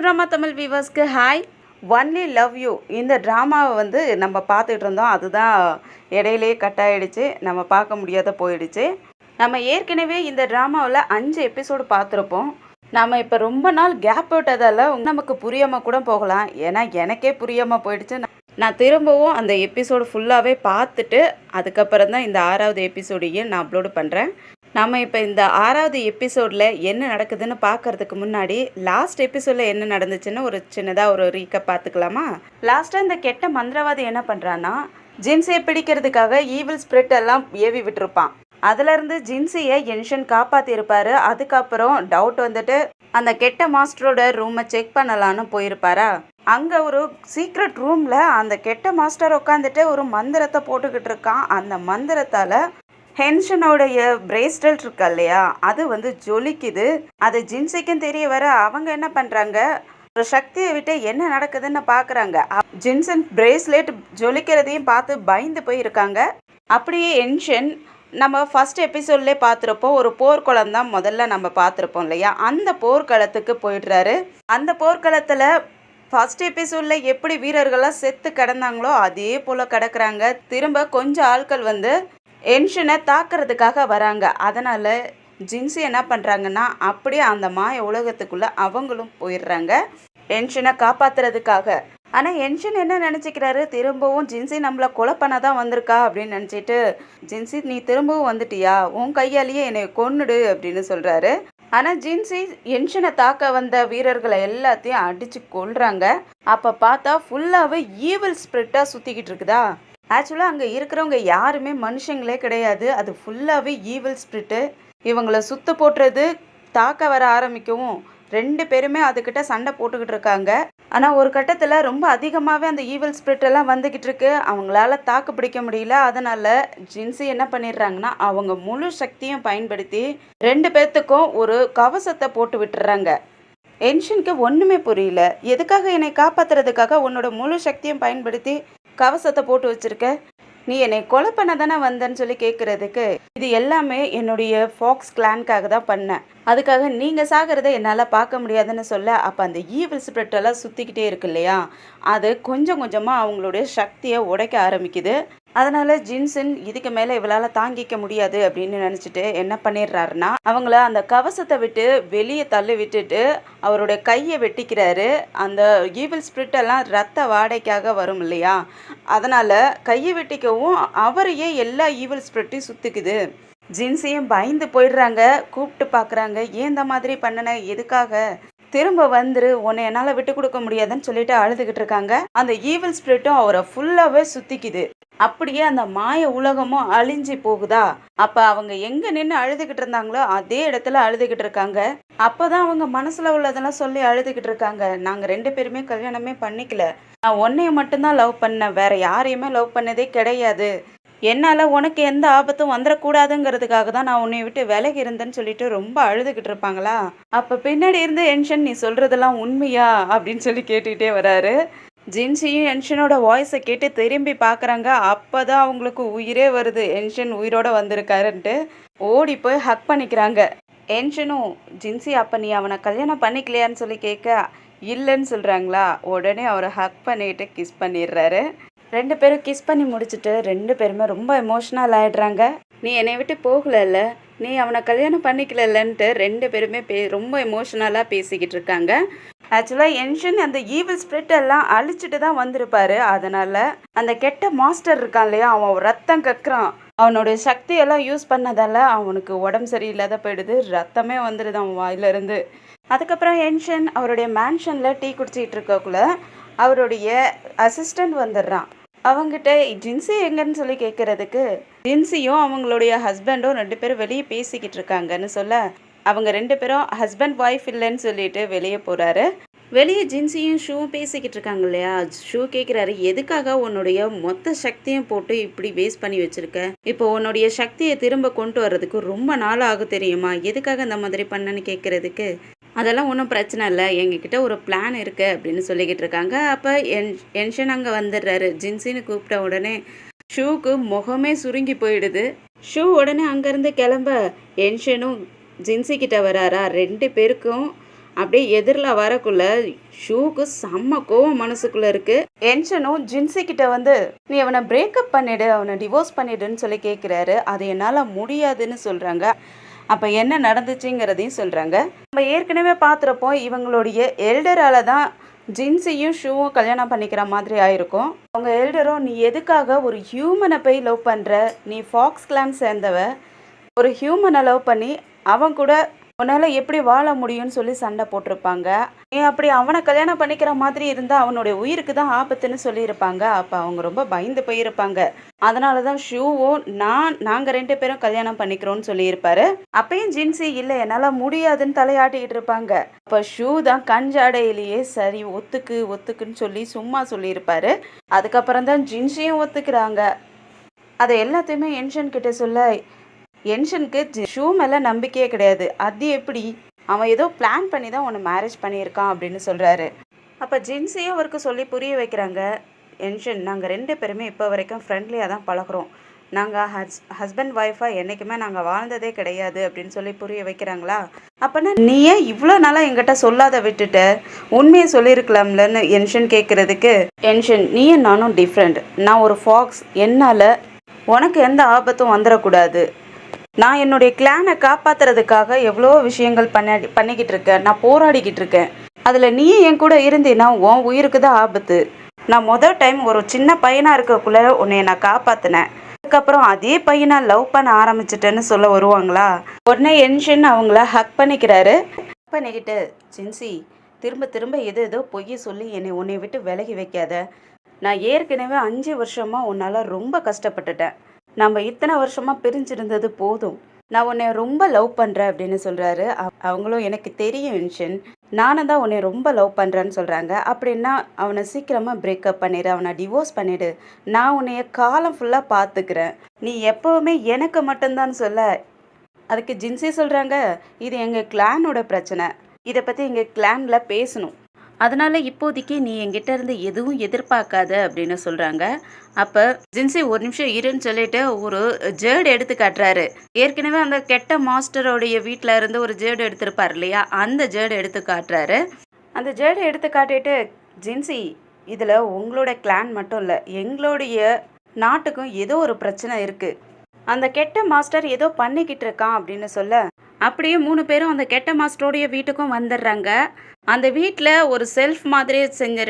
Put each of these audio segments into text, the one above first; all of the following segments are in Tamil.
ட்ராமா தமிழ் வியூவர்ஸ்க்கு ஹாய். ஒன்லி லவ் யூ இந்த ட்ராமாவை நம்ம பார்த்துட்டு இருந்தோம். அதுதான் இடையிலேயே கட் ஆகிடுச்சு, நம்ம பார்க்க முடியாத போயிடுச்சு. நம்ம ஏற்கனவே இந்த ட்ராமாவில் 5 எபிசோடு பார்த்துருப்போம். நம்ம இப்போ ரொம்ப நாள் கேப் விட்டதால் நமக்கு புரியாமல் கூட போகலாம். ஏன்னா எனக்கே புரியாமல் போயிடுச்சு. நான் திரும்பவும் அந்த எபிசோடு ஃபுல்லாகவே பார்த்துட்டு அதுக்கப்புறம் தான் இந்த 6வது எபிசோடையும் நான் அப்லோடு பண்ணுறேன். நம்ம இப்போ இந்த 6வது எபிசோடில் என்ன நடக்குதுன்னு பார்க்கறதுக்கு முன்னாடி லாஸ்ட் எபிசோடில் என்ன நடந்துச்சுன்னு ஒரு சின்னதாக ஒரு ரீக்கப் பார்த்துக்கலாமா? லாஸ்ட்டாக இந்த கெட்ட மந்திரவாதி என்ன பண்ணுறான்னா, ஜின்சியை பிடிக்கிறதுக்காக ஈவில் ஸ்பிரிட் எல்லாம் ஏவி விட்டுருப்பான். அதுலேருந்து ஜின்சியை என்ஷன் காப்பாற்றிருப்பாரு. அதுக்கப்புறம் டவுட் அந்த கெட்ட மாஸ்டரோட ரூமை செக் பண்ணலான்னு போயிருப்பாரா. அங்கே ஒரு சீக்ரெட் ரூமில் அந்த கெட்ட மாஸ்டர் உட்காந்துட்டு ஒரு மந்திரத்தை போட்டுக்கிட்டு இருக்கான். அந்த மந்திரத்தால் ஹென்ஷனோடைய பிரேஸ்லெட் இருக்கா இல்லையா, அது ஜொலிக்குது. அது ஜின்சிக்கும் தெரிய வர அவங்க என்ன பண்ணுறாங்க, ஒரு சக்தியை விட்டு என்ன நடக்குதுன்னு பார்க்குறாங்க. ஜின்சன் பிரேஸ்லெட் ஜொலிக்கிறதையும் பார்த்து பயந்து போயிருக்காங்க. அப்படியே ஹென்ஷன் நம்ம ஃபஸ்ட் எபிசோட்லேயே பார்த்துருப்போம், ஒரு போர்க்களம் தான் முதல்ல நம்ம பார்த்துருப்போம் இல்லையா, அந்த போர்க்களத்துக்கு போயிடுறாரு. அந்த போர்க்களத்தில் ஃபஸ்ட் எபிசோடில் எப்படி வீரர்கள்லாம் செத்து கிடந்தாங்களோ அதே போல் கிடக்குறாங்க. திரும்ப கொஞ்சம் ஆட்கள் என்ஷனை தாக்கிறதுக்காக வராங்க. அதனால் ஜின்சி என்ன பண்ணுறாங்கன்னா, அப்படியே அந்த மாய உலகத்துக்குள்ளே அவங்களும் போயிடுறாங்க என்ஷனை காப்பாற்றுறதுக்காக. ஆனால் என்ஷன் என்ன நினச்சிக்கிறாரு, திரும்பவும் ஜின்சி நம்மளை கொலை பண்ண தான் வந்திருக்கா அப்படின்னு நினச்சிட்டு, ஜின்சி நீ திரும்பவும் வந்துட்டியா, உன் கையாலேயே என்னை கொன்னுடு அப்படின்னு சொல்கிறாரு. ஆனால் ஜின்சி என்ஷனை தாக்க வந்த வீரர்களை எல்லாத்தையும் அடித்து கொள்கிறாங்க. அப்போ பார்த்தா ஃபுல்லாகவே ஈவில் ஸ்பிரிட்டாக சுற்றிக்கிட்டு இருக்குதா. ஆக்சுவலாக அங்கே இருக்கிறவங்க யாருமே மனுஷங்களே கிடையாது, அது ஃபுல்லாகவே ஈவில் ஸ்பிரிட்டு. இவங்களை சுத்த போட்டுறது தாக்க வர ஆரம்பிக்கவும் 2 பேருமே அதுக்கிட்ட சண்டை போட்டுக்கிட்டு இருக்காங்க. ஆனால் ஒரு கட்டத்தில் ரொம்ப அதிகமாகவே அந்த ஈவில் ஸ்பிரிட் எல்லாம் வந்துக்கிட்டு இருக்கு. அவங்களால தாக்கு பிடிக்க முடியல. அதனால் ஜின்சி என்ன பண்ணிடுறாங்கன்னா, அவங்க முழு சக்தியும் பயன்படுத்தி 2 பேர்த்துக்கும் ஒரு கவசத்தை போட்டு விட்டுறாங்க. என்ஷனுக்கு ஒன்றுமே புரியல, எதுக்காக என்னை காப்பாற்றுறதுக்காக உன்னோட முழு சக்தியும் பயன்படுத்தி கவசத்தை போட்டு வச்சிருக்க, நீ என்னை கொலை பண்ண தானே வந்தேன்னு சொல்லி கேட்குறதுக்கு, இது எல்லாமே என்னுடைய ஃபாக்ஸ் கிளானுக்காக தான் பண்ணேன், அதுக்காக நீங்கள் சாகிறத என்னால் பார்க்க முடியாதுன்னு சொல்ல. அப்போ அந்த ஈவில் ஸ்பிரிட்டெல்லாம் சுற்றிக்கிட்டே இருக்கு இல்லையா, அது கொஞ்சம் கொஞ்சமாக அவங்களுடைய சக்தியை உடைக்க ஆரம்பிக்குது. அதனால் ஜின்சன் இதுக்கு மேலே இவளால் தாங்கிக்க முடியாது அப்படின்னு நினச்சிட்டு என்ன பண்ணிடுறாருன்னா, அவங்கள அந்த கவசத்தை விட்டு வெளியே தள்ளி விட்டுட்டு அவருடைய கையை வெட்டிக்கிறாரு. அந்த ஈவில் ஸ்பிரிட்டெல்லாம் ரத்த வாடைக்காக வரும் இல்லையா, அதனால் கையை வெட்டிக்கவும் அவரையே எல்லா ஈவில் ஸ்பிரிட்டையும் சுற்றுக்குது. ஜின்சியும் பயந்து போயிடுறாங்க. கூப்பிட்டு பார்க்குறாங்க, ஏன் இந்த மாதிரி பண்ணின, எதுக்காக, திரும்ப வந்துரு, உன்னை என்னால் விட்டு கொடுக்க முடியாதுன்னு சொல்லிட்டு அழுதுகிட்டு இருக்காங்க. அந்த ஈவில் ஸ்பிரிட்டும் அவரை ஃபுல்லாகவே சுற்றிக்குது. அப்படியே அந்த மாய உலகமும் அழிஞ்சு போகுதா. அப்போ அவங்க எங்கே நின்று அழுதுகிட்டு இருந்தாங்களோ அதே இடத்துல அழுதுகிட்டு இருக்காங்க. அப்போ தான் அவங்க மனசில் உள்ளதெல்லாம் சொல்லி அழுதுகிட்டு இருக்காங்க, நாங்கள் 2 பேருமே கல்யாணமே பண்ணிக்கல, நான் உன்னைய மட்டும்தான் லவ் பண்ணேன், வேற யாரையுமே லவ் பண்ணதே கிடையாது, என்னால் உனக்கு எந்த ஆபத்தும் வந்துடக்கூடாதுங்கிறதுக்காக தான் நான் உன்னை விட்டு விலகி இருந்தேன்னு சொல்லிட்டு ரொம்ப அழுதுகிட்டு இருப்பாங்களா. அப்போ பின்னாடி இருந்து என்ஷன் நீ சொல்கிறதெல்லாம் உண்மையா அப்படின்னு சொல்லி கேட்டுக்கிட்டே வராரு. ஜின்சியும் என்ஷனோட வாய்ஸை கேட்டு திரும்பி பார்க்குறாங்க. அப்போ தான் அவங்களுக்கு உயிரே வருது, என்ஷன் உயிரோடு வந்திருக்காருன்ட்டு. ஓடி போய் ஹக் பண்ணிக்கிறாங்க. என்ஷனும் ஜின்சி அப்போ நீ அவனை கல்யாணம் பண்ணிக்கலையான்னு சொல்லி கேட்க இல்லைன்னு சொல்கிறாங்களா. உடனே அவரை ஹக் பண்ணிட்டு கிஸ் பண்ணிடுறாரு. 2 பேரும் கிஸ் பண்ணி முடிச்சுட்டு 2 பேருமே ரொம்ப எமோஷ்னல் ஆகிடுறாங்க. நீ என்னை விட்டு போகலல்ல, நீ அவனை கல்யாணம் பண்ணிக்கலன்ட்டு 2 பேருமே ரொம்ப எமோஷ்னலாக பேசிக்கிட்டு இருக்காங்க. ஆக்சுவலாக என்ஷன் அந்த ஈவில் ஸ்பிரிட் எல்லாம் அழிச்சிட்டு தான் வந்திருப்பாரு. அதனால் அந்த கெட்ட மாஸ்டர் இருக்கான் இல்லையா, அவன் ரத்தம் கக்குறான். அவனுடைய சக்தியெல்லாம் யூஸ் பண்ணதால் அவனுக்கு உடம்பு சரியில்லாத போயிடுது, ரத்தமே வந்துடுது அவன் வாயிலிருந்து. அதுக்கப்புறம் என்ஷன் அவருடைய மேன்ஷனில் டீ குடிச்சிக்கிட்டு இருக்கக்குள்ள அவருடைய அசிஸ்டண்ட் வந்துடுறான். அவங்ககிட்ட ஜின்சி எங்கன்னு சொல்லி கேட்குறதுக்கு, ஜின்சியும் அவங்களுடைய ஹஸ்பண்டும் 2 பேரும் வெளியே பேசிக்கிட்டு இருக்காங்கன்னு சொல்ல, அவங்க 2 பேரும் ஹஸ்பண்ட் ஒய்ஃப் இல்லைன்னு சொல்லிட்டு வெளியே போகிறாரு. வெளியே ஜின்சியும் ஷூவும் பேசிக்கிட்டு இருக்காங்க இல்லையா. ஷூ கேட்குறாரு, எதுக்காக உன்னுடைய மொத்த சக்தியும் போட்டு இப்படி வேஸ்ட் பண்ணி வச்சுருக்க, இப்போ உன்னுடைய சக்தியை திரும்ப கொண்டு வர்றதுக்கு ரொம்ப நாள் ஆகும் தெரியுமா, எதுக்காக இந்த மாதிரி பண்ணன்னு கேட்குறதுக்கு, அதெல்லாம் ஒன்றும் பிரச்சனை இல்லை, எங்ககிட்ட ஒரு பிளான் இருக்குது அப்படின்னு சொல்லிக்கிட்டு இருக்காங்க. அப்போ என்ஷன் அங்கே வந்துடுறாரு. ஜின்சின்னு கூப்பிட்ட உடனே ஷூக்கு முகமே சுருங்கி போயிடுது. ஷூ உடனே அங்கேருந்து கிளம்ப என்ஷனும் ஜின்சி கிட்ட வராரா. 2 பேருக்கும் அப்படியே எதிரில் வரக்குள்ள ஷூக்கு செம்ம கோவம் மனசுக்குள்ளே இருக்குது. என்ஷனும் ஜின்சி கிட்ட வந்து நீ அவனை பிரேக்கப் பண்ணிடு, அவனை டிவோர்ஸ் பண்ணிடுன்னு சொல்லி கேட்குறாரு. அது என்னால் முடியாதுன்னு சொல்கிறாங்க. அப்போ என்ன நடந்துச்சுங்கிறதையும் சொல்கிறாங்க. நம்ம ஏற்கனவே பார்த்துருப்போம், இவங்களுடைய எல்டரால் தான் ஜின்சியும் ஷூவும் கல்யாணம் பண்ணிக்கிற மாதிரி ஆயிருக்கும். அவங்க எல்டரும் நீ எதுக்காக ஒரு ஹியூமனை போய் லவ் பண்ணுற, நீ ஃபாக்ஸ் கிளான் சேர்ந்தவ, ஒரு ஹியூமனை லவ் பண்ணி அவன் கூட உன்னால் எப்படி வாழ முடியும்னு சொல்லி சண்டை போட்டிருப்பாங்க. நீ அப்படி அவனை கல்யாணம் பண்ணிக்கிற மாதிரி இருந்தால் அவனுடைய உயிருக்கு தான் ஆபத்துன்னு சொல்லியிருப்பாங்க. அப்போ அவங்க ரொம்ப பயந்து போயிருப்பாங்க. அதனால தான் ஷூவும் நாங்கள் 2 பேரும் கல்யாணம் பண்ணிக்கிறோன்னு சொல்லியிருப்பாரு. அப்பயும் ஜின்சி இல்லை என்னால் முடியாதுன்னு தலையாட்டிக்கிட்டு இருப்பாங்க. அப்போ ஷூ தான் கஞ்சாடையிலேயே சரி ஒத்துக்குன்னு சொல்லி சும்மா சொல்லியிருப்பாரு. அதுக்கப்புறம் தான் ஜின்சியும் ஒத்துக்கிறாங்க. அதை எல்லாத்தையுமே என்ஷன் கிட்ட சொல்ல என்ஷனுக்கு ஷூ மேலே நம்பிக்கையே கிடையாது. அது எப்படி, அவன் ஏதோ பிளான் பண்ணி தான் உன்னை மேரேஜ் பண்ணியிருக்கான் அப்படின்னு சொல்கிறாரு. அப்போ ஜின்சியும் அவருக்கு சொல்லி புரிய வைக்கிறாங்க. என்ஷன், நாங்கள் 2 பேருமே இப்போ வரைக்கும் ஃப்ரெண்ட்லியாக தான் பழகிறோம். நாங்கள் ஹஸ்பண்ட் ஒய்ஃபாக என்றைக்குமே நாங்கள் வாழ்ந்ததே கிடையாது அப்படின்னு சொல்லி புரிய வைக்கிறாங்களா. அப்போனா நீ ஏன் இவ்வளோ நாளாக எங்கிட்ட சொல்லாத விட்டுட்ட, உண்மையை சொல்லியிருக்கலாம்லன்னு என்ஷன் கேட்குறதுக்கு, என்ஷன் நீயும் நானும் டிஃப்ரெண்ட். நான் ஒரு ஃபாக்ஸ், என்னால் உனக்கு எந்த ஆபத்தும் வந்துடக்கூடாது. நான் என்னுடைய கிளானை காப்பாற்றுறதுக்காக எவ்வளோ விஷயங்கள் பண்ணிக்கிட்டு இருக்கேன், நான் போராடிக்கிட்டு இருக்கேன். அதில் நீ என் கூட இருந்தீன்னா உன் உயிருக்கு தான் ஆபத்து. நான் மொதல் டைம் ஒரு சின்ன பையனாக இருக்கக்குள்ளே உன்னை நான் காப்பாற்றினேன். அதுக்கப்புறம் அதே பையனை லவ் பண்ண ஆரம்பிச்சிட்டேன்னு சொல்ல வருவாங்களா. உடனே என்ஷன் அவங்கள ஹக் பண்ணிக்கிறாரு. ஹக் பண்ணிக்கிட்டு, ஜின்சி திரும்ப திரும்ப ஏதோ பொய்ய சொல்லி உன்னை விட்டு விலகி வைக்காத. நான் ஏற்கனவே 5 வருஷமாக உன்னால் ரொம்ப கஷ்டப்பட்டுட்டேன். நம்ம இத்தனை வருஷமாக பிரிஞ்சிருந்தது போதும். நான் உன்னை ரொம்ப லவ் பண்ணுறேன் அப்படின்னு சொல்கிறாரு. அவங்களும் எனக்கு தெரியும் என்ஷன், நானும் தான் உன்னை ரொம்ப லவ் பண்ணுறேன்னு சொல்கிறாங்க. அப்படின்னா அவனை சீக்கிரமாக பிரேக்கப் பண்ணிடு, அவனை டிவோர்ஸ் பண்ணிவிடு. நான் உன்னைய காலம் ஃபுல்லாக பார்த்துக்கிறேன், நீ எப்போவுமே எனக்கு மட்டும்தான் சொல்ல. அதுக்கு ஜின்சி சொல்கிறாங்க, இது எங்கள் கிளானோட பிரச்சனை, இதை பற்றி எங்கள் கிளானில் பேசணும். அதனால் இப்போதைக்கு நீ என்கிட்ட இருந்து எதுவும் எதிர்பார்க்காத அப்படின்னு சொல்கிறாங்க. அப்போ ஜின்சி ஒரு நிமிஷம் இருன்னு சொல்லிட்டு ஒரு ஜேர்டு எடுத்து காட்டுறாரு. ஏற்கனவே அந்த கெட்ட மாஸ்டரோடைய வீட்டில் இருந்து ஒரு ஜேர்டு எடுத்திருப்பார் இல்லையா, அந்த ஜேர்டு எடுத்து காட்டுறாரு. அந்த ஜேர்டு எடுத்து காட்டிட்டு, ஜின்சி இதில் உங்களோட கிளான் மட்டும் இல்லை, எங்களுடைய நாட்டுக்கும் ஏதோ ஒரு பிரச்சனை இருக்குது. அந்த கெட்ட மாஸ்டர் ஏதோ பண்ணிக்கிட்டு இருக்கான் அப்படின்னு சொல்ல, அப்படியே 3 பேரும் அந்த கெட்ட மாஸ்டரோடைய வீட்டுக்கும் வந்துடுறாங்க. அந்த வீட்டில் ஒரு செல்ஃப் மாதிரி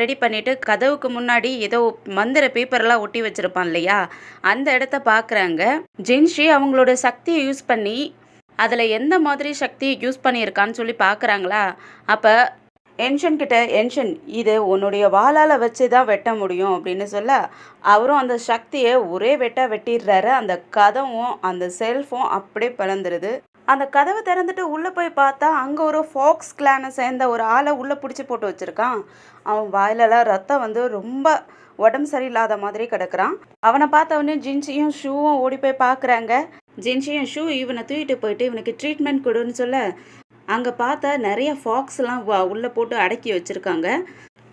ரெடி பண்ணிவிட்டு கதவுக்கு முன்னாடி ஏதோ மந்திர பேப்பர்லாம் ஒட்டி வச்சுருப்பான் இல்லையா, அந்த இடத்த பார்க்குறாங்க. ஜின்சி அவங்களோட சக்தியை யூஸ் பண்ணி அதில் எந்த மாதிரி சக்தியை யூஸ் பண்ணியிருக்கான்னு சொல்லி பார்க்குறாங்களா. அப்போ என்ஷன் கிட்ட, என்ஷன் இது உன்னுடைய வாளால் வச்சு தான் வெட்ட முடியும் அப்படின்னு சொல்ல, அவரும் அந்த சக்தியை ஒரே வெட்டிடுறாரு. அந்த கதவும் அந்த செல்ஃபும் அப்படியே பிளந்துருது. அந்த கதவை திறந்துட்டு உள்ளே போய் பார்த்தா அங்கே ஒரு ஃபாக்ஸ் கிளானை சேர்ந்த ஒரு ஆளை உள்ளே பிடிச்சி போட்டு வச்சுருக்கான். அவன் வாயிலெல்லாம் ரத்தம் வந்து ரொம்ப உடம்பு சரியில்லாத மாதிரி கிடக்குறான். அவனை பார்த்தவொடனே ஜின்சியும் ஷூவும் ஓடி போய் பார்க்குறாங்க. ஜின்சியும் ஷூ இவனை தூக்கிட்டு போயிட்டு இவனுக்கு ட்ரீட்மெண்ட் கொடுன்னு சொல்ல, அங்கே பார்த்தா நிறைய ஃபாக்ஸ்லாம் உள்ளே போட்டு அடக்கி வச்சுருக்காங்க.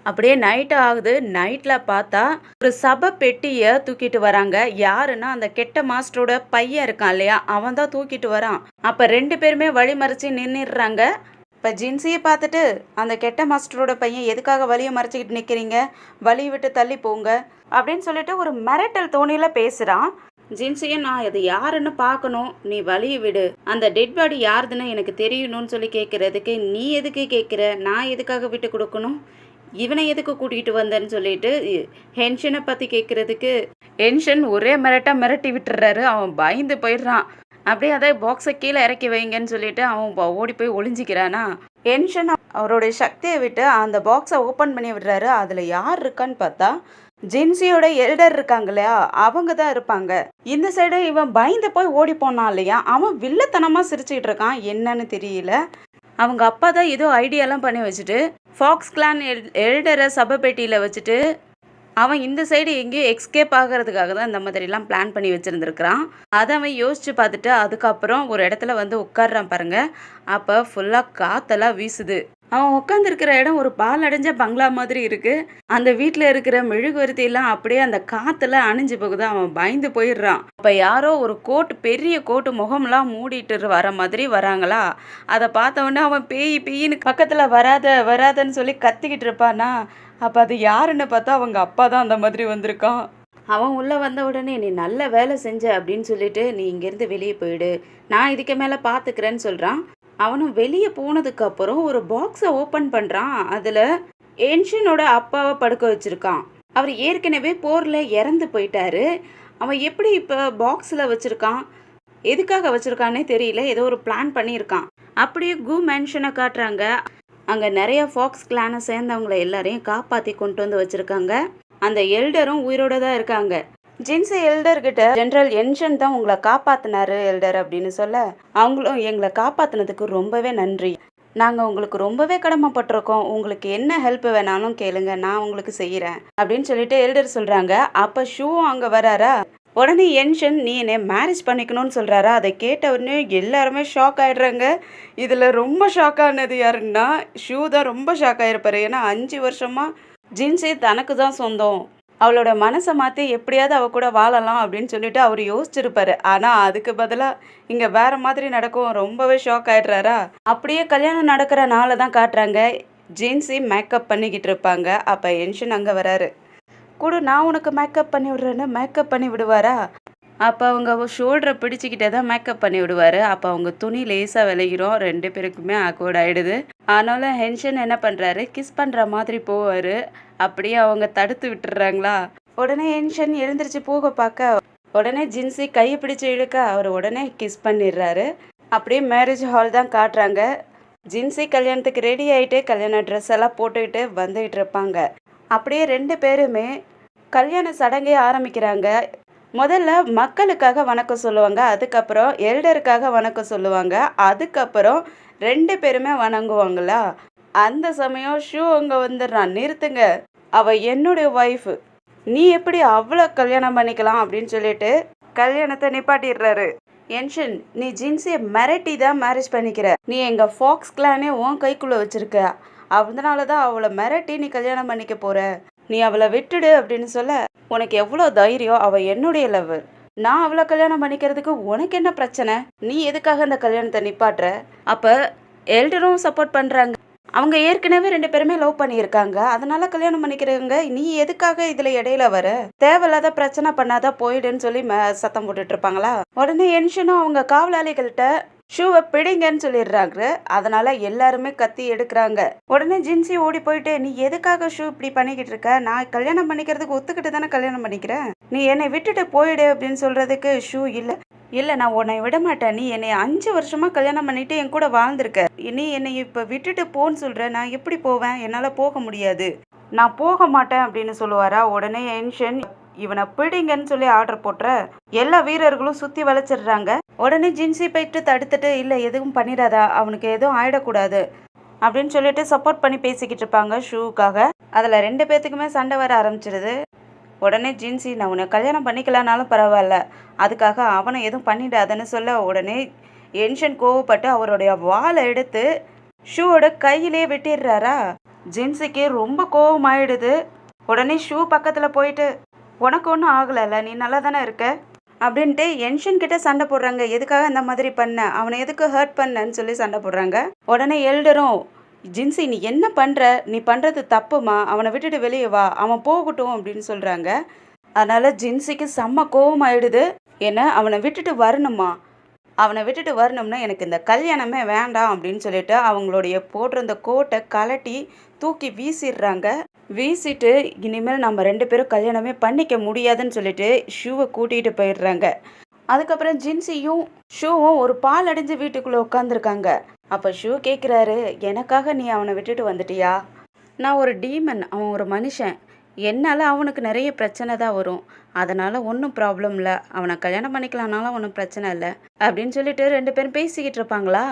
அப்படியே நைட் ஆகுது. நைட்டில் பார்த்தா ஒரு சபை பெட்டியை தூக்கிட்டு வராங்க. யாருன்னா அந்த கெட்ட மாஸ்டரோட பையன் இருக்கான் இல்லையா, அவன் தான் தூக்கிட்டு வரான். அப்போ 2 பேருமே வழி மறைச்சி நின்றுடுறாங்க. இப்போ ஜின்சியை பார்த்துட்டு, அந்த கெட்ட மாஸ்டரோட பையன் எதுக்காக வழியை மறைச்சிக்கிட்டு நிற்கிறீங்க, வழியை விட்டு தள்ளி போங்க அப்படின்னு சொல்லிட்டு ஒரு மிரட்டல் தோணியில் பேசுகிறான். ஜின்சியும், நான் அது யாருன்னு பார்க்கணும், நீ வழியை விடு, அந்த டெட் பாடி யாருதுன்னு எனக்கு தெரியணும்னு சொல்லி கேட்குறதுக்கு, நீ எதுக்கு கேட்குற, நான் எதுக்காக விட்டு கொடுக்கணும், இவனை எதுக்கு கூட்டிகிட்டு வந்தேன்னு சொல்லிட்டு ஹென்ஷனை பற்றி கேட்குறதுக்கு ஹென்ஷன் ஒரே மிரட்டி விட்டுறாரு. அவன் பயந்து போயிடுறான். அப்படியே அதை பாக்ஸை கீழே இறக்கி வைங்கன்னு சொல்லிட்டு அவன் ஓடி போய் ஒளிஞ்சிக்கிறானா. ஹென்ஷன் அவருடைய சக்தியை விட்டு அந்த பாக்ஸை ஓப்பன் பண்ணி விடுறாரு. அதில் யார் இருக்கான்னு பார்த்தா ஜின்சியோட எல்டர் இருக்காங்க இல்லையா, அவங்க தான் இருப்பாங்க. இந்த சைடு இவன் பயந்து போய் ஓடி போனான் இல்லையா, அவன் வில்லத்தனமாக சிரிச்சுக்கிட்டு இருக்கான். என்னன்னு தெரியல. அவங்க அப்பா தான் ஏதோ ஐடியாலாம் பண்ணி வச்சுட்டு ஃபாக்ஸ் கிளான் எல்டரை சபை பெட்டியில் வச்சுட்டு அவன் இந்த சைடு எங்கேயோ எஸ்கேப் ஆகிறதுக்காக தான் இந்த மாதிரிலாம் பிளான் பண்ணி வச்சுருந்துருக்கிறான். அதை அவன் யோசித்து பார்த்துட்டு அதுக்கப்புறம் ஒரு இடத்துல வந்து உட்காடுறான் பாருங்க. அப்போ ஃபுல்லாக காற்றெல்லாம் வீசுது. அவன் உட்காந்துருக்கிற இடம் ஒரு பால் அடைஞ்ச பங்களா மாதிரி இருக்கு. அந்த வீட்ல இருக்கிற மெழுகுவர்த்தியெல்லாம் அப்படியே அந்த காத்துல அணைஞ்சு போகுது. அவன் பயந்து போயிடுறான். அப்ப யாரோ ஒரு கோட் பெரிய கோட்டு முகம்லாம் மூடிட்டு வர மாதிரி வராங்களா, அதை பார்த்த உடனே அவன் பேய் பேயின்னு பக்கத்துல வராத வராதன்னு சொல்லி கத்திக்கிட்டு இருப்பானா, அப்ப அது யாருன்னு பார்த்தா அவங்க அப்பா தான் அந்த மாதிரி வந்திருக்கான். அவன் உள்ள வந்த உடனே நீ நல்ல வேலை செஞ்ச அப்படின்னு சொல்லிட்டு நீ இங்கேருந்து வெளியே போயிடு, நான் இதுக்கு மேலே பார்த்துக்கிறேன்னு சொல்கிறான். அவனும் வெளியே போனதுக்கு அப்புறம் ஒரு பாக்ஸை ஓப்பன் பண்ணுறான். அதில் ஏன்ஷனோட அப்பாவை படுக்க வச்சிருக்கான். அவர் ஏற்கனவே போரில் இறந்து போயிட்டாரு. அவன் எப்படி இப்போ பாக்ஸில் வச்சுருக்கான், எதுக்காக வச்சுருக்கானே தெரியல. ஏதோ ஒரு பிளான் பண்ணியிருக்கான். அப்படியே கு மேன்ஷனை காட்டுறாங்க. அங்கே நிறைய ஃபாக்ஸ் கிளானை சேர்ந்தவங்களை எல்லாரையும் காப்பாற்றி கொண்டு வந்து வச்சுருக்காங்க. அந்த எல்டரும் உயிரோட தான் இருக்காங்க. ஜின்ஸு எல்டர்கிட்ட ஜென்ரல் என்ஷன் தான் உங்களை காப்பாற்றினாரு எல்டர் அப்படின்னு சொல்ல, அவங்களும் எங்களை காப்பாற்றினதுக்கு ரொம்பவே நன்றி, நாங்கள் உங்களுக்கு ரொம்பவே கடமைப்பட்டிருக்கோம், உங்களுக்கு என்ன ஹெல்ப் வேணாலும் கேளுங்க, நான் உங்களுக்கு செய்கிறேன் அப்படின்னு சொல்லிட்டு எல்டர் சொல்கிறாங்க. அப்போ ஷூவும் அங்கே வராரா. உடனே என்ஷன் நீ என்னை மேரேஜ் பண்ணிக்கணும்னு சொல்கிறாரா. அதை கேட்ட உடனே எல்லாருமே ஷாக் ஆகிடுறாங்க. இதில் ரொம்ப ஷாக் ஆனது யாருன்னா ஷூ தான் ரொம்ப ஷாக் ஆகிருப்பாரு. ஏன்னா 5 வருஷமாக ஜின்ஸே தனக்கு தான் சொந்தம், அவளோட மனசை மாற்றி எப்படியாவது அவ கூட வாழலாம் அப்படின்னு சொல்லிட்டு அவர் யோசிச்சிருப்பாரு. ஆனால் அதுக்கு பதிலாக இங்கே வேற மாதிரி நடக்கும். ரொம்பவே ஷாக் ஆகிடுறாரா. அப்படியே கல்யாணம் நடக்கிற நாளை தான் காட்டுறாங்க. ஜின்ஸி மேக்கப் பண்ணிக்கிட்டு இருப்பாங்க. அப்போ என்ஷன் அங்கே வராரு. கூட நான் உனக்கு மேக்கப் பண்ணி விடுறேன்னு மேக்கப் பண்ணி விடுவாரா. அப்போ அவங்க ஷோல்டரை பிடிச்சிக்கிட்டே தான் மேக்கப் பண்ணி விடுவார். அப்போ அவங்க துணி லேசாக விளைகிறோம். 2 பேருக்குமே அக்வர்ட் ஆகிடுது. ஆனாலும் ஹென்ஷன் என்ன பண்ணுறாரு, கிஸ் பண்ணுற மாதிரி போவார். அப்படியே அவங்க தடுத்து விட்டுறாங்களா. உடனே ஹென்ஷன் எழுந்திரிச்சு போக பார்க்க உடனே ஜின்ஸி கையை பிடிச்சி இழுக்க அவர் உடனே கிஸ் பண்ணிடுறாரு. அப்படியே மேரேஜ் ஹால் தான் காட்டுறாங்க. ஜின்ஸி கல்யாணத்துக்கு ரெடி ஆகிட்டு கல்யாண ட்ரெஸ் எல்லாம் போட்டுக்கிட்டு வந்துகிட்டு இருப்பாங்க. அப்படியே 2 பேருமே கல்யாண சடங்கை ஆரம்பிக்கிறாங்க. முதல்ல மக்களுக்காக வணக்கம் சொல்லுவாங்க, அதுக்கப்புறம் எல்டருக்காக வணக்கம் சொல்லுவாங்க, அதுக்கப்புறம் 2 பேருமே வணங்குவாங்களா. அந்த சமயம் ஷூ அங்கே வந்துடுறான். நிறுத்துங்க, அவள் என்னுடைய ஒய்ஃபு, நீ எப்படி அவ்வளோ கல்யாணம் பண்ணிக்கலாம் அப்படின்னு சொல்லிட்டு கல்யாணத்தை நிப்பாட்டிடுறாரு. என்ஷன் நீ ஜின்ஸியை மிரட்டி தான் மேரேஜ் பண்ணிக்கிற, நீ எங்கள் ஃபாக்ஸ் கிளானே உன் கைக்குள்ளே வச்சுருக்க, அதனால தான் அவளை மிரட்டி நீ கல்யாணம் பண்ணிக்க போகிற, நீ அவளை விட்டுடு அப்படின்னு சொல்ல, உனக்கு எவ்வளோ தைரியம், அவள் என்னுடைய லவர், நான் அவளை கல்யாணம் பண்ணிக்கிறதுக்கு உனக்கு என்ன பிரச்சனை, நீ எதுக்காக இந்த கல்யாணத்தை நிப்பாட்டுற. அப்போ எல்டரும் சப்போர்ட் பண்ணுறாங்க. அவங்க ஏற்கனவே 2 பேருமே லவ் பண்ணியிருக்காங்க, அதனால கல்யாணம் பண்ணிக்கிறவங்க, நீ எதுக்காக இதில் இடையில வர, தேவையில்லாத பிரச்சனை பண்ணாத போயிடுன்னு சொல்லி சத்தம் போட்டுட்டு இருப்பாங்களா. உடனே என்ஷனும் அவங்க காவலாளிகள்கிட்ட ஷூவை பிடிங்கன்னு சொல்லிடுறாங்க. அதனால எல்லாருமே கத்தி எடுக்கிறாங்க. உடனே ஜின்ஸி ஓடி போயிட்டு நீ எதுக்காக ஷூ இப்படி பண்ணிக்கிட்டு இருக்க, நான் கல்யாணம் பண்ணிக்கிறதுக்கு ஒத்துக்கிட்டு தானே கல்யாணம் பண்ணிக்கிறேன், நீ என்னை விட்டுட்டு போயிடு அப்படின்னு சொல்றதுக்கு ஷூ இல்லை நான் உன்னை விட மாட்டேன், நீ என்னை 5 வருஷமா கல்யாணம் பண்ணிட்டு என் கூட வாழ்ந்திருக்க, நீ என்னை இப்போ விட்டுட்டு போன்னு சொல்ற, நான் எப்படி போவேன், என்னால் போக முடியாது, நான் போக மாட்டேன் அப்படின்னு சொல்லுவாரா. உடனே என்ஷன் இவனை பிடிங்கன்னு சொல்லி ஆர்டர் போட்டுற எல்லா வீரர்களும் சுற்றி வளைச்சிடுறாங்க. உடனே ஜின்ஸி போயிட்டு தடுத்துட்டு இல்லை எதுவும் பண்ணிடாதா, அவனுக்கு எதுவும் ஆயிடக்கூடாது அப்படின்னு சொல்லிட்டு சப்போர்ட் பண்ணி பேசிக்கிட்டு இருப்பாங்க ஷூவுக்காக. அதில் 2 பேர்த்துக்குமே சண்டை வர ஆரம்பிச்சிடுது. உடனே ஜின்ஸி நான் உன்னை கல்யாணம் பண்ணிக்கலானாலும் பரவாயில்ல, அதுக்காக அவனை எதுவும் பண்ணிடாதுன்னு சொல்ல, உடனே என்ஷன் கோவப்பட்டு அவருடைய வாளை எடுத்து ஷூவோட கையிலே வெட்டிடுறாரா. ஜின்ஸிக்கு ரொம்ப கோவம் ஆயிடுது. உடனே ஷூ பக்கத்தில் போயிட்டு உனக்கு ஒன்றும் ஆகலைல்ல, நீ நல்லா தானே இருக்க அப்படின்ட்டு என்ஷன் கிட்ட சண்டை போடுறாங்க. எதுக்காக இந்த மாதிரி பண்ண, அவனை எதுக்கு ஹர்ட் பண்ணன்னு சொல்லி சண்டை போடுறாங்க. உடனே எல்டரும் ஜின்ஸி நீ என்ன பண்ணுற, நீ பண்ணுறது தப்புமா, அவனை விட்டுட்டு வெளியே வா, அவன் போகட்டும் அப்படின்னு சொல்கிறாங்க. அதனால் ஜின்ஸிக்கு செம்ம கோவம் ஆயிடுது. ஏன்னா அவனை விட்டுட்டு வரணுமா, அவனை விட்டுட்டு வரணும்னா எனக்கு இந்த கல்யாணமே வேண்டாம் அப்படின்னு சொல்லிட்டு அவங்களுடைய போட்டிருந்த கோட்டை கலட்டி தூக்கி வீசிடுறாங்க. வீசிட்டு இனிமேல் நம்ம 2 பேரும் கல்யாணமே பண்ணிக்க முடியாதுன்னு சொல்லிட்டு ஷூவை கூட்டிகிட்டு போயிடுறாங்க. அதுக்கப்புறம் ஜின்ஸியும் ஷூவும் ஒரு பால் அடைஞ்சு வீட்டுக்குள்ளே உட்காந்துருக்காங்க. அப்போ ஷூ கேட்குறாரு எனக்காக நீ அவனை விட்டுட்டு வந்துட்டியா, நான் ஒரு டீமன், அவன் ஒரு மனுஷன், என்னால் அவனுக்கு நிறைய பிரச்சனை தான் வரும், அதனால் ஒன்றும் ப்ராப்ளம் இல்லை, அவனை கல்யாணம் பண்ணிக்கலாம்னாலும் ஒன்றும் பிரச்சனை இல்லை அப்படின்னு சொல்லிட்டு 2 பேரும் பேசிக்கிட்டு இருப்பாங்களா.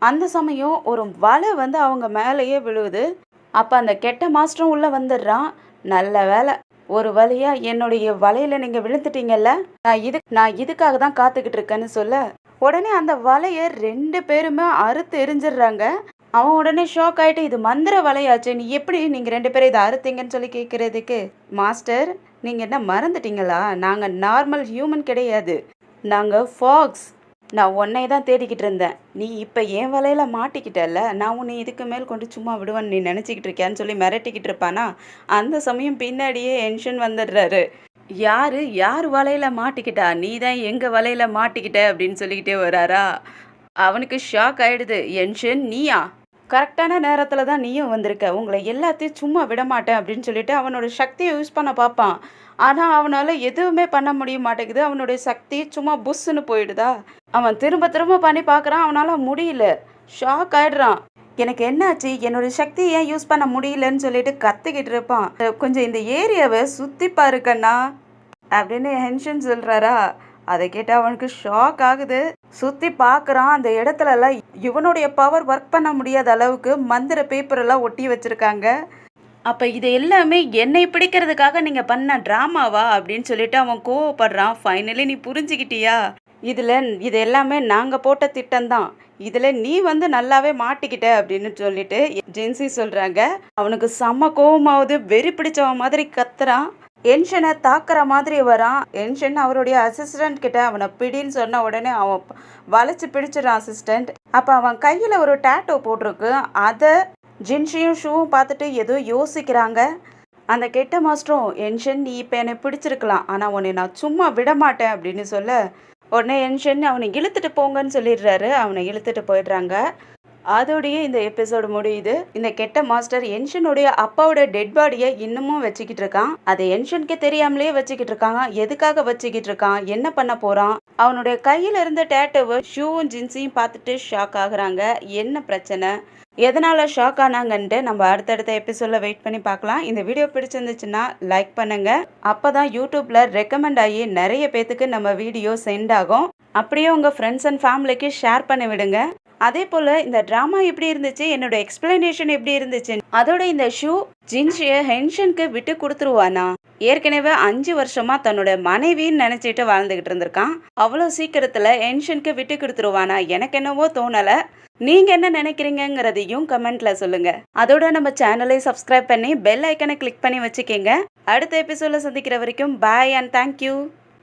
அந்த சமயம் ஒரு வலை வந்து அவங்க மேலேயே விழுவுது. அப்போ அந்த கெட்ட மாஸ்டரும் உள்ளே வந்துடுறான். நல்ல வேலை, ஒரு வழியாக என்னுடைய வலையில் நீங்கள் விழுந்துட்டீங்கல்ல, நான் இதுக்காக தான் காத்துக்கிட்டு இருக்கேன்னு சொல்ல, உடனே அந்த வலையை 2 பேருமே அறுத்து எரிஞ்சிடுறாங்க. அவன் உடனே ஷாக் ஆயிட்டு, "இது மந்திர வலையாச்சே! நீ எப்படி நீங்க 2 பேரும் இத அறுத்தீங்கன்னு?" சொல்லி கேட்கிறதுக்கு, "மாஸ்டர், நீங்க என்ன மறந்துட்டீங்களா? நாங்க நார்மல் ஹியூமன் கிடையாது. நாங்க ஃபாக்ஸ். நான் உன்னைய தான் தேடிக்கிட்டு இருந்தேன். நீ இப்ப என் வலையில மாட்டிக்கிட்டல்ல, நான் உன்னை இதுக்கு மேல் கொண்டு சும்மா விடுவேன்னு நீ நினைச்சுக்கிட்டு இருக்கியான்னு?" சொல்லி மிரட்டிக்கிட்டு இருப்பானா, அந்த சமயம் பின்னாடியே என்ஷன் வந்துடுறாரு. "யாரு? யார் வலையில மாட்டிக்கிட்டா? நீ தான் எங்க வலையில மாட்டிக்கிட்ட" அப்படின்னு சொல்லிக்கிட்டே வராரா. அவனுக்கு ஷாக் ஆயிடுது. "என்ஷன், நீயா? கரெக்டான நேரத்துல தான் நீயும் வந்திருக்க. உங்களை எல்லாத்தையும் சும்மா விடமாட்டேன்" அப்படின்னு சொல்லிட்டு அவனோட சக்தியை யூஸ் பண்ண பார்ப்பான். ஆனா அவனால எதுவுமே பண்ண முடிய மாட்டேங்குது. அவனுடைய சக்தி சும்மா புஸ்ஸுன்னு போயிடுதா. அவன் திரும்ப திரும்ப பண்ணி பார்க்குறான். அவனால முடியல. ஷாக் ஆயிடுறான். எனக்கு என்னாச்சு? என்னோட சக்தியை ஏன் யூஸ் பண்ண முடியலன்னு சொல்லிட்டு கத்திக்கிட்டு இருப்பான். "கொஞ்சம் இந்த ஏரியாவை சுத்தி பாரு கண்ணா" அப்படின்னு ஹென்ஷன் சொல்றாரா. அதை கேட்டு அவனுக்கு ஷாக் ஆகுது. சுத்தி பார்க்குறான். அந்த இடத்துலலாம் இவனுடைய பவர் ஒர்க் பண்ண முடியாத அளவுக்கு மந்திர பேப்பர் எல்லாம் ஒட்டி வச்சிருக்காங்க. அப்ப இது எல்லாமே என்னை பிடிக்கிறதுக்காக நீங்க பண்ண டிராமாவா அப்படின்னு சொல்லிட்டு அவன் கோவப்படுறான். ஃபைனலி நீ புரிஞ்சுக்கிட்டியா? இதுல இது எல்லாமே நாங்க போட்ட திட்டம்தான். இதுல நீ வந்து நல்லாவே மாட்டிக்கிட்ட அப்படின்னு சொல்லிட்டு ஜென்சி சொல்றாங்க. அவனுக்கு செம்ம கோவமாவது, வெறி பிடிச்சவன் மாதிரி கத்துறான். என்ஷனை தாக்குற மாதிரி வரான். என்ஷன் அவருடைய அசிஸ்டன்ட் கிட்ட அவனை பிடின்னு சொன்ன உடனே அவன் வளைச்சு பிடிச்சிடான் அசிஸ்டன்ட். அப்போ அவன் கையில் ஒரு டேட்டோ போட்டிருக்கு. அதை ஜின்ஷியும் ஷூவும் பார்த்துட்டு ஏதோ யோசிக்கிறாங்க. அந்த கெட்ட மாஸ்டரும், "என்ஷன், நீ இப்போ என்னை பிடிச்சிருக்கலாம், ஆனால் உன்னை நான் சும்மா விட மாட்டேன்" அப்படின்னு சொல்ல உடனே என்ஷன் அவனை இழுத்துட்டு போங்கன்னு சொல்லிடுறாரு. அவனை இழுத்துட்டு போயிடுறாங்க. அதோடய இந்த எபிசோடு முடியுது. இந்த கெட்ட மாஸ்டர் என்ஷனுடைய அப்பாவோட டெட் பாடியை இன்னமும் வச்சுக்கிட்டு இருக்கான். அதை என்ஷனுக்கே தெரியாமலே வச்சுக்கிட்டு இருக்காங்க. எதுக்காக வச்சுக்கிட்டு இருக்கான், என்ன பண்ண போறான்? அவனுடைய கையில இருந்த டேட்டோவை ஷூவும் ஜின்ஸையும் பார்த்துட்டு ஷாக் ஆகுறாங்க. என்ன பிரச்சனை, எதனால ஷாக் ஆனாங்கன்ட்டு நம்ம அடுத்தடுத்த எபிசோடில் வெயிட் பண்ணி பார்க்கலாம். இந்த வீடியோ பிடிச்சிருந்துச்சுன்னா லைக் பண்ணுங்க. அப்பதான் யூடியூப்ல ரெக்கமெண்ட் ஆகி நிறைய பேத்துக்கு நம்ம வீடியோ சென்ட் ஆகும். அப்படியே உங்க ஃப்ரெண்ட்ஸ் அண்ட் ஃபேமிலிக்கு ஷேர் பண்ணி விடுங்க. அதே போல் இந்த ட்ராமா எப்படி இருந்துச்சு, என்னோட எக்ஸ்பிளனேஷன் எப்படி இருந்துச்சு, அதோட இந்த ஷூ ஜின்ஷியை ஹென்ஷனுக்கு விட்டு கொடுத்துருவானா? ஏற்கனவே 5 வருஷமா தன்னோட மனைவின்னு நினைச்சிட்டு வாழ்ந்துகிட்டு இருந்திருக்கான். அவ்வளோ சீக்கிரத்துல ஹென்ஷனுக்கு விட்டு கொடுத்துருவானா? எனக்கு என்னவோ தோணலை. நீங்க என்ன நினைக்கிறீங்கிறதையும் கமெண்ட்ல சொல்லுங்க. அதோட நம்ம சேனலை சப்ஸ்கிரைப் பண்ணி பெல் ஐக்கனை கிளிக் பண்ணி வச்சுக்கோங்க. அடுத்த எபிசோட்ல சந்திக்கிற வரைக்கும் பாய் அண்ட் தேங்க்யூ.